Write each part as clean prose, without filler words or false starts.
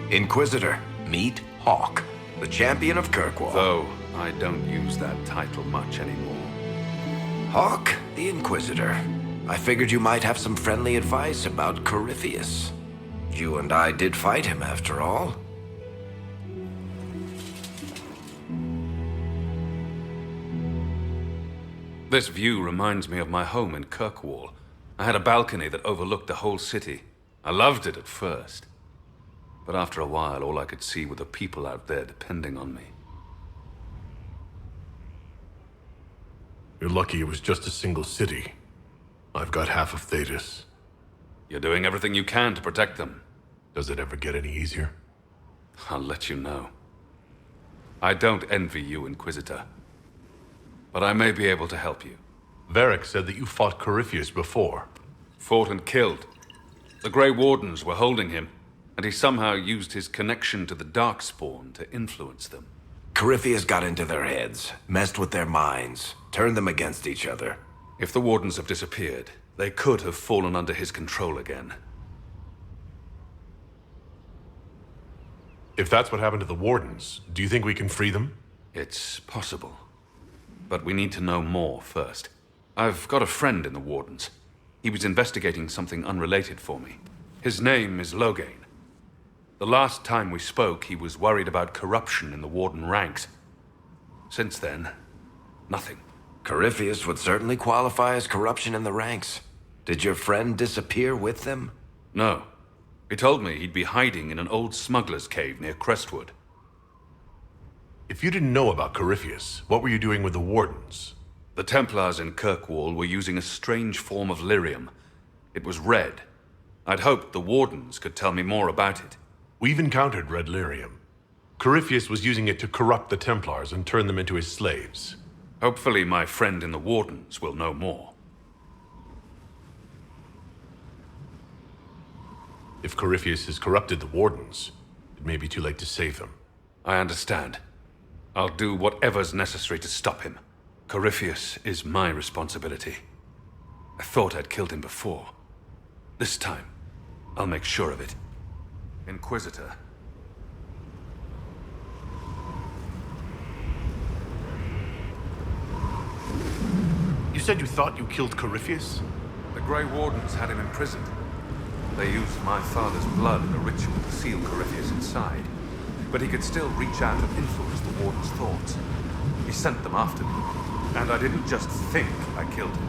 Inquisitor, meet Hawke, the champion of Kirkwall. Though I don't use that title much anymore. Hawke, the Inquisitor. I figured you might have some friendly advice about Corypheus. You and I did fight him, after all. This view reminds me of my home in Kirkwall. I had a balcony that overlooked the whole city. I loved it at first. But after a while, all I could see were the people out there depending on me. You're lucky it was just a single city. I've got half of Thetis. You're doing everything you can to protect them. Does it ever get any easier? I'll let you know. I don't envy you, Inquisitor. But I may be able to help you. Varric said that you fought Corypheus before. Fought and killed. The Grey Wardens were holding him, and he somehow used his connection to the Darkspawn to influence them. Corypheus got into their heads, messed with their minds, turned them against each other. If the Wardens have disappeared, they could have fallen under his control again. If that's what happened to the Wardens, do you think we can free them? It's possible. But we need to know more first. I've got a friend in the Wardens. He was investigating something unrelated for me. His name is Loghain. The last time we spoke, he was worried about corruption in the Warden ranks. Since then, nothing. Corypheus would certainly qualify as corruption in the ranks. Did your friend disappear with them? No. He told me he'd be hiding in an old smuggler's cave near Crestwood. If you didn't know about Corypheus, what were you doing with the Wardens? The Templars in Kirkwall were using a strange form of lyrium. It was red. I'd hoped the Wardens could tell me more about it. We've encountered red lyrium. Corypheus was using it to corrupt the Templars and turn them into his slaves. Hopefully my friend in the Wardens will know more. If Corypheus has corrupted the Wardens, it may be too late to save them. I understand. I'll do whatever's necessary to stop him. Corypheus is my responsibility. I thought I'd killed him before. This time, I'll make sure of it. Inquisitor. You said you thought you killed Corypheus? The Grey Wardens had him imprisoned. They used my father's blood in a ritual to seal Corypheus inside. But he could still reach out and influence the Warden's thoughts. He sent them after me. And I didn't just think I killed him.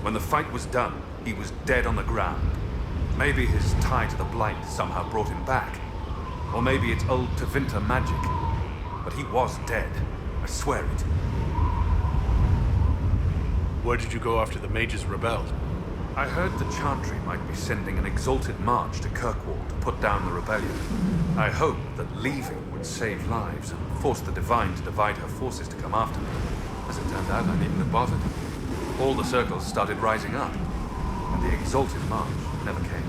When the fight was done, he was dead on the ground. Maybe his tie to the Blight somehow brought him back. Or maybe it's old Tevinter magic. But he was dead. I swear it. Where did you go after the mages rebelled? I heard the Chantry might be sending an exalted march to Kirkwall to put down the rebellion. I hoped that leaving would save lives and force the Divine to divide her forces to come after me. As it turned out, I needn't have bothered. All the circles started rising up, and the exalted march never came.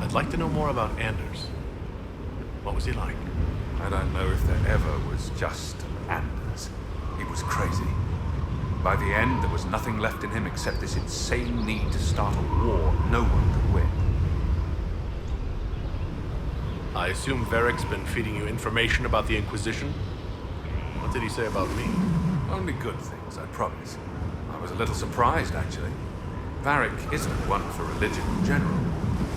I'd like to know more about Anders. What was he like? I don't know if there ever was just Anders. He was crazy. By the end, there was nothing left in him except this insane need to start a war no one could win. I assume Varric's been feeding you information about the Inquisition? What did he say about me? Only good things, I promise. I was a little surprised, actually. Varric isn't one for religion in general,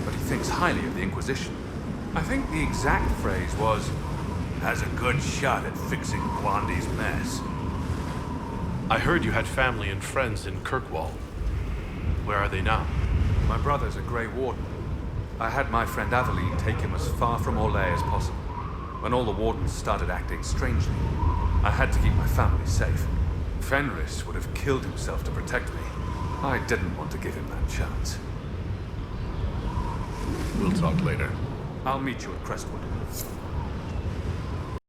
but he thinks highly of the Inquisition. I think the exact phrase was, "has a good shot at fixing Blondie's mess." I heard you had family and friends in Kirkwall. Where are they now? My brother's a Grey Warden. I had my friend Aveline take him as far from Orlais as possible. When all the Wardens started acting strangely, I had to keep my family safe. Fenris would have killed himself to protect me. I didn't want to give him that chance. We'll talk later. I'll meet you at Crestwood.